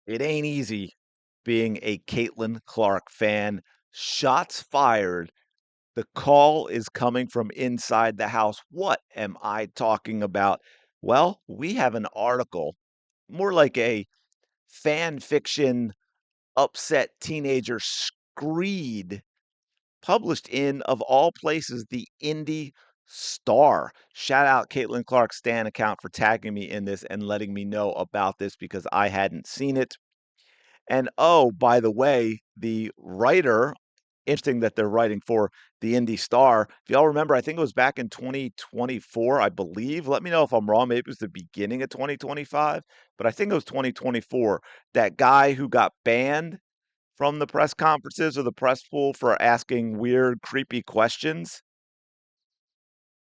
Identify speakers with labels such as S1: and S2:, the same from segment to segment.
S1: It ain't easy being a Caitlin Clark fan. Shots fired. The call is coming from inside the house. What am I talking about? Well, we have an article, more like a fan fiction upset teenager screed, published in, of all places, the Indy Star. Shout out Caitlin Clark's Stan account for tagging me in this and letting me know about this because I hadn't seen it. And oh, by the way, the writer, interesting that they're writing for the Indy Star. If y'all remember, I think it was back in 2024, I believe. Let me know if I'm wrong. Maybe it was the beginning of 2025, but I think it was 2024. That guy who got banned from the press conferences or the press pool for asking weird, creepy questions.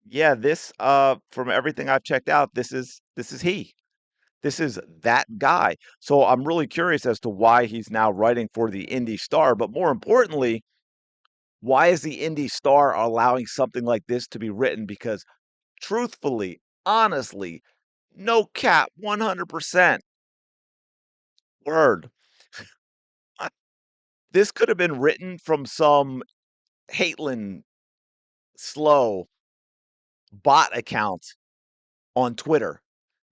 S1: Yeah, this from everything I've checked out, this is he. This is that guy. So I'm really curious as to why he's now writing for the Indy Star, but more importantly, why is the Indy Star allowing something like this to be written? Because truthfully, honestly, no cap, 100% word. This could have been written from some Hatelin slow bot account on Twitter.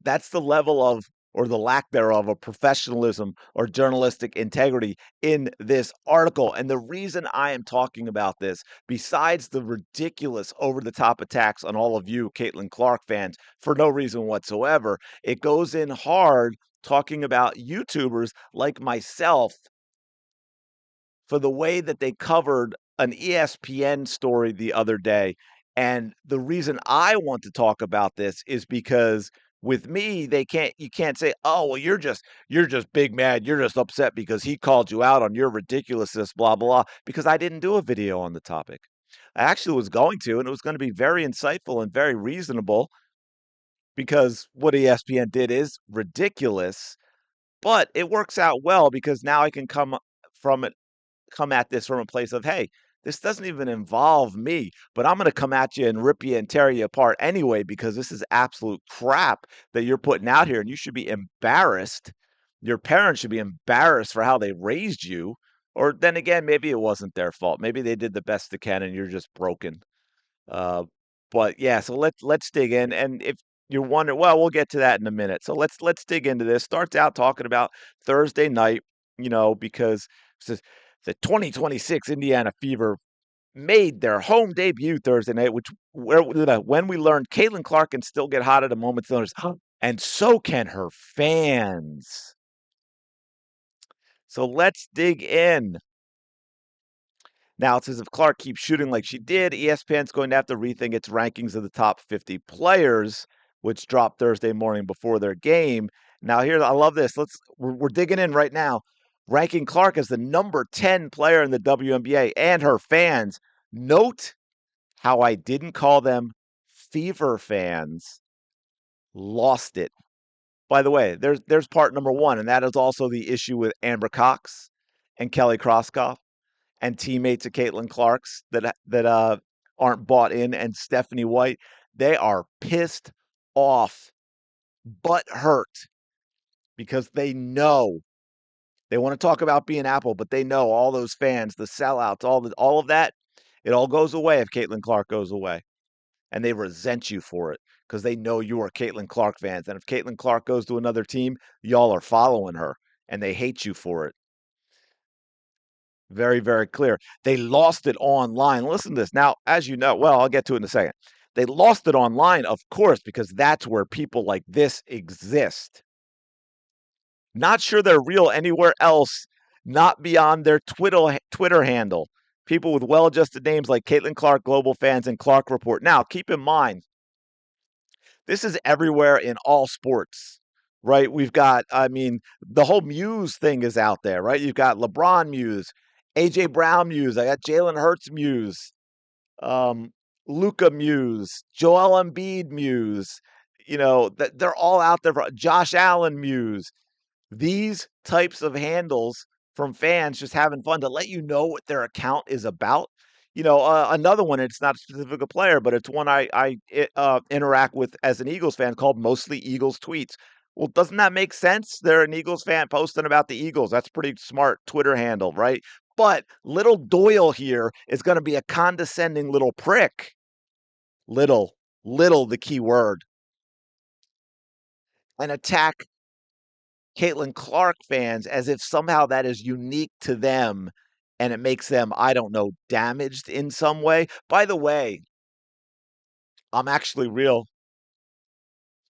S1: That's the level of, or the lack thereof, of professionalism or journalistic integrity in this article. And the reason I am talking about this, besides the ridiculous over the top attacks on all of you Caitlin Clark fans for no reason whatsoever, it goes in hard talking about YouTubers like myself for the way that they covered an ESPN story the other day. And the reason I want to talk about this is because with me, you can't say, "Oh, well, you're just big mad. You're just upset because he called you out on your ridiculousness, blah blah," because I didn't do a video on the topic. I actually was going to, and it was going to be very insightful and very reasonable because what ESPN did is ridiculous, but it works out well because now I can from come at this from a place of, hey, this doesn't even involve me, but I'm going to come at you and rip you and tear you apart anyway because this is absolute crap that you're putting out here, and you should be embarrassed. Your parents should be embarrassed for how they raised you. Or then again, maybe it wasn't their fault. Maybe they did the best they can, and you're just broken. Uh, but yeah, so let's dig in. And if you're wondering, well, we'll get to that in a minute. So let's dig into this. Starts out talking about Thursday night, because it says the 2026 Indiana Fever made their home debut Thursday night, when we learned Caitlin Clark can still get hot at a moment's notice, and so can her fans. So let's dig in. Now, it says if Clark keeps shooting like she did, ESPN's going to have to rethink its rankings of the top 50 players, which dropped Thursday morning before their game. Now, here, I love this. We're digging in right now. Ranking Clark as the number 10 player in the WNBA and her fans. Note how I didn't call them Fever fans. Lost it. By the way, there's part number one, and that is also the issue with Amber Cox and Kelly Krauskopf and teammates of Caitlin Clark's that aren't bought in, and Stephanie White. They are pissed off, butt hurt, because they know they want to talk about being Apple, but they know all those fans, the sellouts, all of that, it all goes away if Caitlin Clark goes away. And they resent you for it because they know you are Caitlin Clark fans. And if Caitlin Clark goes to another team, y'all are following her and they hate you for it. Very, very clear. They lost it online. Listen to this. Now, as you know, well, I'll get to it in a second. They lost it online, of course, because that's where people like this exist. Not sure they're real anywhere else, not beyond their Twitter handle. People with well-adjusted names like Caitlin Clark, Global Fans, and Clark Report. Now, keep in mind, this is everywhere in all sports, right? We've got, I mean, the whole Muse thing is out there, right? You've got LeBron Muse, AJ Brown Muse, I got Jalen Hurts Muse, Luca Muse, Joel Embiid Muse. They're all out there. Josh Allen Muse. These types of handles from fans just having fun to let you know what their account is about. Another one, it's not specific a player, but it's one I interact with as an Eagles fan, called Mostly Eagles Tweets. Well, doesn't that make sense? They're an Eagles fan posting about the Eagles. That's a pretty smart Twitter handle, right? But little Doyle here is going to be a condescending little prick. Little, little, the key word. And attack Caitlin Clark fans as if somehow that is unique to them and it makes them, I don't know, damaged in some way. By the way, I'm actually real.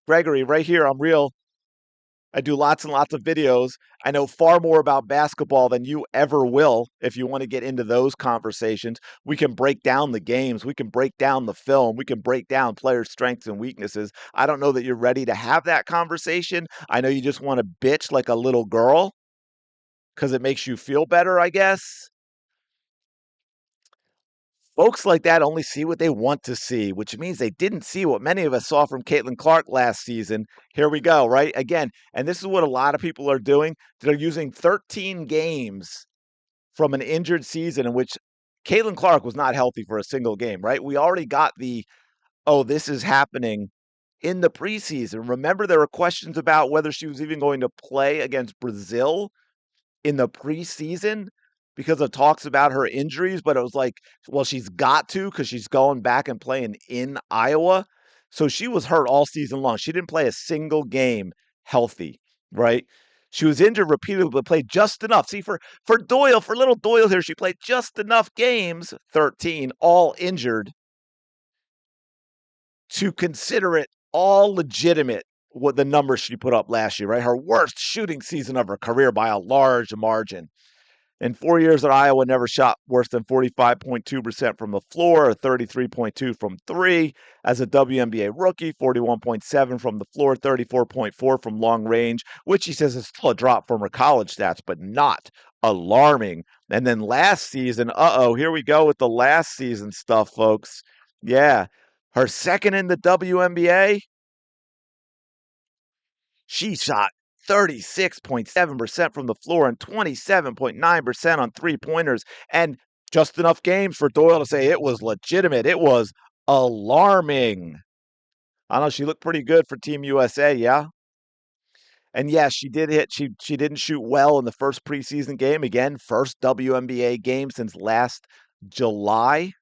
S1: Gregory, right here, I'm real. I do lots and lots of videos. I know far more about basketball than you ever will. If you want to get into those conversations, we can break down the games. We can break down the film. We can break down players' strengths and weaknesses. I don't know that you're ready to have that conversation. I know you just want to bitch like a little girl because it makes you feel better, I guess. Folks like that only see what they want to see, which means they didn't see what many of us saw from Caitlin Clark last season. Here we go, right? Again, and this is what a lot of people are doing. They're using 13 games from an injured season in which Caitlin Clark was not healthy for a single game, right? We already got the, oh, this is happening in the preseason. Remember, there were questions about whether she was even going to play against Brazil in the preseason because of talks about her injuries, but it was like, well, she's got to because she's going back and playing in Iowa. So she was hurt all season long. She didn't play a single game healthy, right? She was injured repeatedly, but played just enough. See, for Doyle, for little Doyle here, she played just enough games, 13, all injured, to consider it all legitimate what the numbers she put up last year, right? Her worst shooting season of her career by a large margin. In 4 years at Iowa, never shot worse than 45.2% from the floor or 33.2 from three. As a WNBA rookie, 41.7 from the floor, 34.4 from long range, which he says is still a drop from her college stats, but not alarming. And then last season, here we go with the last season stuff, folks. Yeah, her second in the WNBA, she shot 36.7% from the floor and 27.9% on three-pointers, and just enough games for Doyle to say it was legitimate. It was alarming. I don't know, she looked pretty good for Team USA, yeah? And yes, she did hit. She didn't shoot well in the first preseason game. Again, first WNBA game since last July.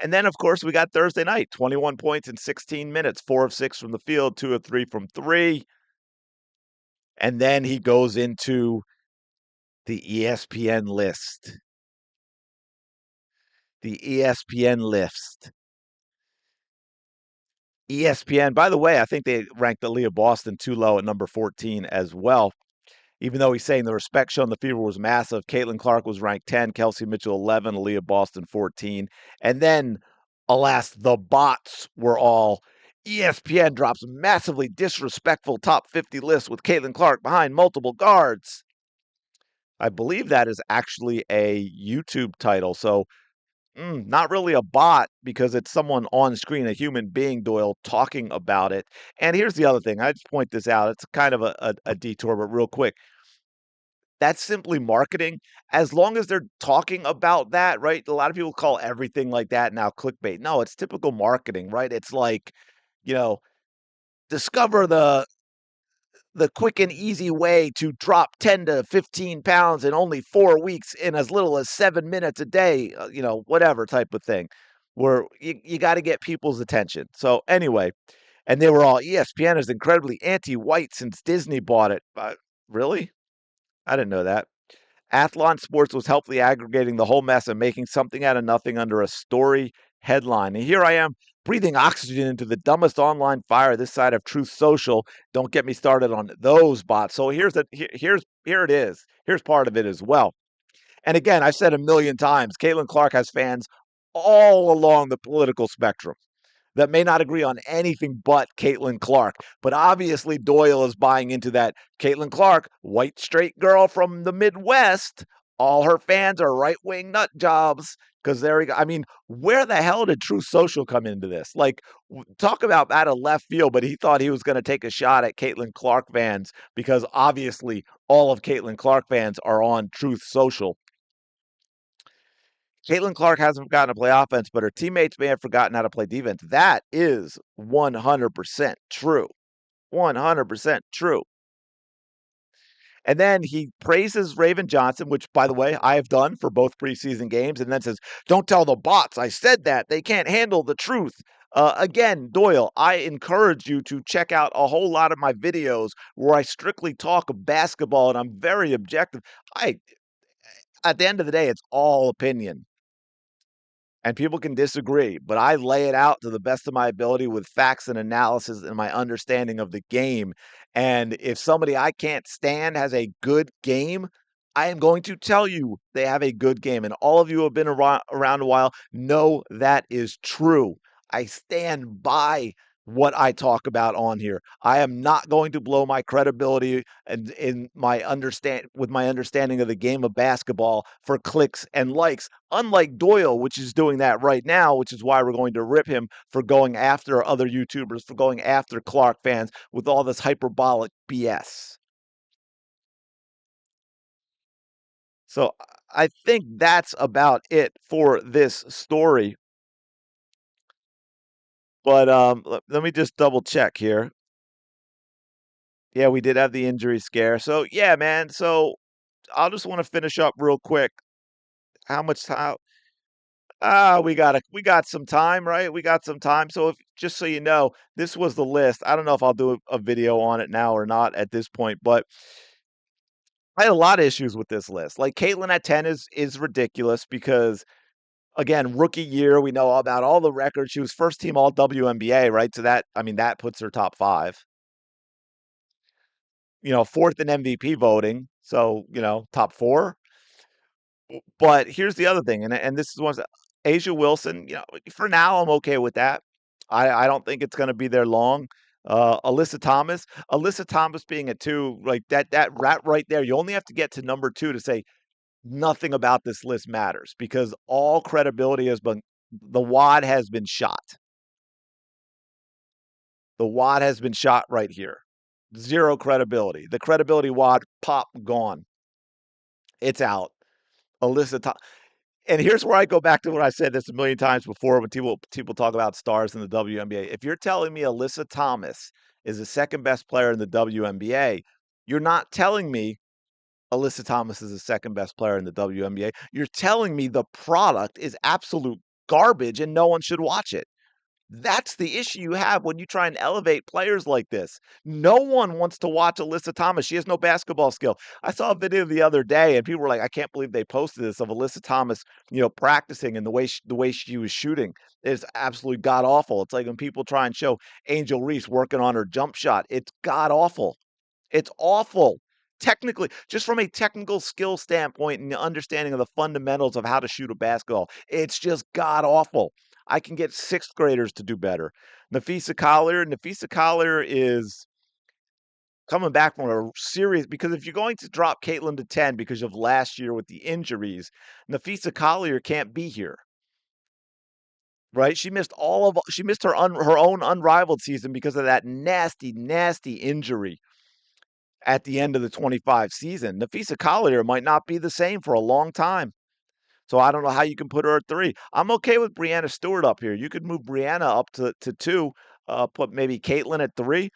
S1: And then, of course, we got Thursday night, 21 points in 16 minutes, 4 of 6 from the field, 2 of 3 from three. And then he goes into the ESPN list. The ESPN list. ESPN, by the way, I think they ranked Aaliyah Boston too low at number 14 as well. Even though he's saying the respect shown the Fever was massive, Caitlin Clark was ranked 10, Kelsey Mitchell 11, Aaliyah Boston 14. And then, alas, the bots were all ESPN drops massively disrespectful top 50 list with Caitlin Clark behind multiple guards. I believe that is actually a YouTube title. So, not really a bot because it's someone on screen, a human being, Doyle, talking about it. And here's the other thing. I just point this out. It's kind of a detour, but real quick. That's simply marketing. As long as they're talking about that, right? A lot of people call everything like that now clickbait. No, it's typical marketing, right? It's like, you know, discover the quick and easy way to drop 10 to 15 pounds in only 4 weeks in as little as 7 minutes a day, whatever type of thing, where you got to get people's attention. So, anyway, and they were all ESPN is incredibly anti white since Disney bought it. Really? I didn't know that. Athlon Sports was helpfully aggregating the whole mess and making something out of nothing under a story headline. And here I am breathing oxygen into the dumbest online fire this side of Truth Social. Don't get me started on those bots. So here it is. Here's part of it as well. And again, I've said a million times, Caitlin Clark has fans all along the political spectrum that may not agree on anything but Caitlin Clark. But obviously, Doyle is buying into that. Caitlin Clark, white straight girl from the Midwest, all her fans are right wing nut jobs. Because there we go. I mean, where the hell did True Social come into this? Like, talk about out of left field, but he thought he was going to take a shot at Caitlin Clark fans because obviously all of Caitlin Clark fans are on Truth Social. Caitlin Clark hasn't forgotten to play offense, but her teammates may have forgotten how to play defense. That is 100% true. 100% true. And then he praises Raven Johnson, which, by the way, I have done for both preseason games, and then says, "Don't tell the bots I said that. They can't handle the truth." Again, Doyle, I encourage you to check out a whole lot of my videos where I strictly talk basketball and I'm very objective. I, at the end of the day, it's all opinion. And people can disagree, but I lay it out to the best of my ability with facts and analysis and my understanding of the game. And if somebody I can't stand has a good game, I am going to tell you they have a good game. And all of you who have been around a while know that is true. I stand by what I talk about on here. I am not going to blow my credibility and in my understanding of the game of basketball for clicks and likes. Unlike Doyle, which is doing that right now, which is why we're going to rip him for going after other YouTubers, for going after Clark fans with all this hyperbolic BS. So I think that's about it for this story. But let me just double check here. Yeah, we did have the injury scare. So yeah, man. So I'll just want to finish up real quick. How much time? We got some time, right? We got some time. So if just so you know, this was the list. I don't know if I'll do a video on it now or not at this point, but I had a lot of issues with this list. Like Caitlin at 10 is ridiculous because again, rookie year, we know about all the records. She was first team all WNBA, right? So that I mean that puts her top 5. Fourth in MVP voting. So, top 4. But here's the other thing, and this is one Asia Wilson, for now I'm okay with that. I don't think it's gonna be there long. Alyssa Thomas being a 2, like that right there, you only have to get to number 2 to say nothing about this list matters because all credibility has been the wad has been shot. The wad has been shot right here. Zero credibility. The credibility wad, pop, gone. It's out. Alyssa Thomas. And here's where I go back to what I said this a million times before when people talk about stars in the WNBA. If you're telling me Alyssa Thomas is the second best player in the WNBA, you're not telling me Alyssa Thomas is the second best player in the WNBA. You're telling me the product is absolute garbage and no one should watch it. That's the issue you have when you try and elevate players like this. No one wants to watch Alyssa Thomas. She has no basketball skill. I saw a video the other day, and people were like, "I can't believe they posted this of Alyssa Thomas, practicing and the way she was shooting is absolutely god awful." It's like when people try and show Angel Reese working on her jump shot. It's god awful. It's awful. Technically, just from a technical skill standpoint and the understanding of the fundamentals of how to shoot a basketball, it's just god awful. I can get sixth graders to do better. Nafisa Collier is coming back from a serious because if you're going to drop Caitlin to 10 because of last year with the injuries, Nafisa Collier can't be here. Right? She missed her own unrivaled season because of that nasty, nasty injury at the end of the 25 season. Nafisa Collier might not be the same for a long time. So I don't know how you can put her at 3. I'm okay with Brianna Stewart up here. You could move Brianna up to 2, put maybe Caitlin at 3.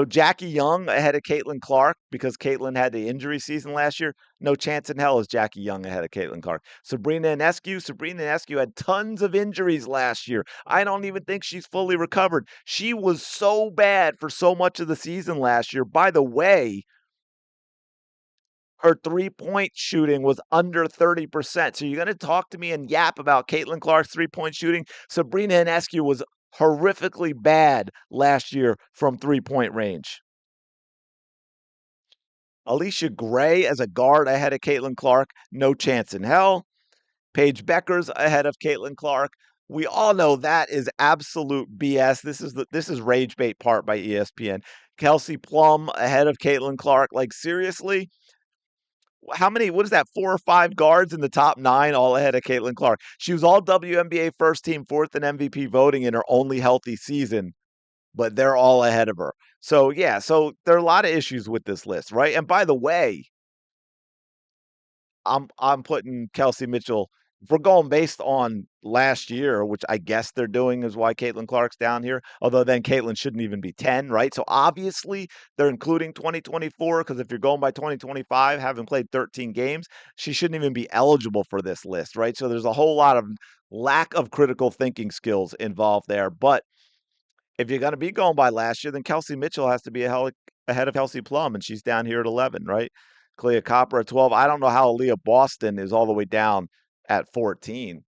S1: Jackie Young ahead of Caitlin Clark because Caitlin had the injury season last year. No chance in hell is Jackie Young ahead of Caitlin Clark. Sabrina Ionescu had tons of injuries last year. I don't even think she's fully recovered. She was so bad for so much of the season last year. By the way, her three-point shooting was under 30%. So you're going to talk to me and yap about Caitlin Clark's three-point shooting? Sabrina Ionescu was horrifically bad last year from three-point range. Alicia Gray as a guard ahead of Caitlin Clark, no chance in hell. Paige Beckers ahead of Caitlin Clark. We all know that is absolute BS. This is rage bait part by ESPN. Kelsey Plum ahead of Caitlin Clark. Like seriously? What is that, 4 or 5 guards in the top 9 all ahead of Caitlin Clark? She was all WNBA first team, 4th in MVP voting in her only healthy season, but they're all ahead of her. So, yeah, so there are a lot of issues with this list, right? And by the way, I'm putting Kelsey Mitchell If we're going based on last year, which I guess they're doing is why Caitlin Clark's down here, although then Caitlin shouldn't even be 10, right? So obviously they're including 2024 because if you're going by 2025, having played 13 games, she shouldn't even be eligible for this list, right? So there's a whole lot of lack of critical thinking skills involved there. But if you're going to be going by last year, then Kelsey Mitchell has to be ahead of Kelsey Plum, and she's down here at 11, right? Clea Copper at 12. I don't know how Aaliyah Boston is all the way down at 14.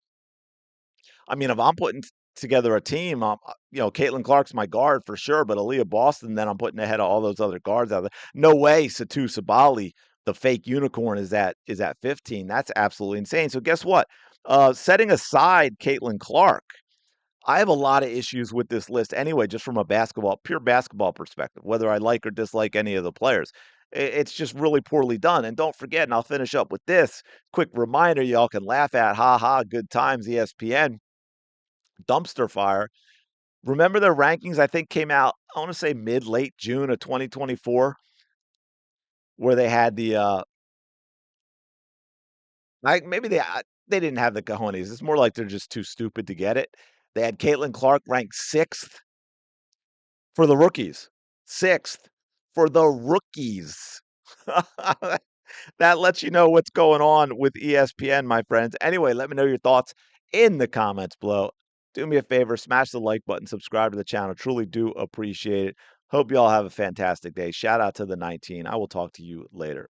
S1: I mean, if I'm putting together a team, Caitlin Clark's my guard for sure, but Aaliyah Boston, then I'm putting ahead of all those other guards out there. No way Satu Sabali, the fake unicorn, is at 15. That's absolutely insane. So guess what? Setting aside Caitlin Clark, I have a lot of issues with this list anyway, just from a pure basketball perspective, whether I like or dislike any of the players. It's just really poorly done. And don't forget, and I'll finish up with this quick reminder y'all can laugh at. Ha ha, good times, ESPN, dumpster fire. Remember their rankings, I think, came out, I want to say late June of 2024, where they had like maybe they didn't have the cojones. It's more like they're just too stupid to get it. They had Caitlin Clark ranked sixth for the rookies. Sixth for the rookies. That lets you know what's going on with ESPN, my friends. Anyway, let me know your thoughts in the comments below. Do me a favor, smash the like button, subscribe to the channel. Truly do appreciate it. Hope you all have a fantastic day. Shout out to the 19. I will talk to you later.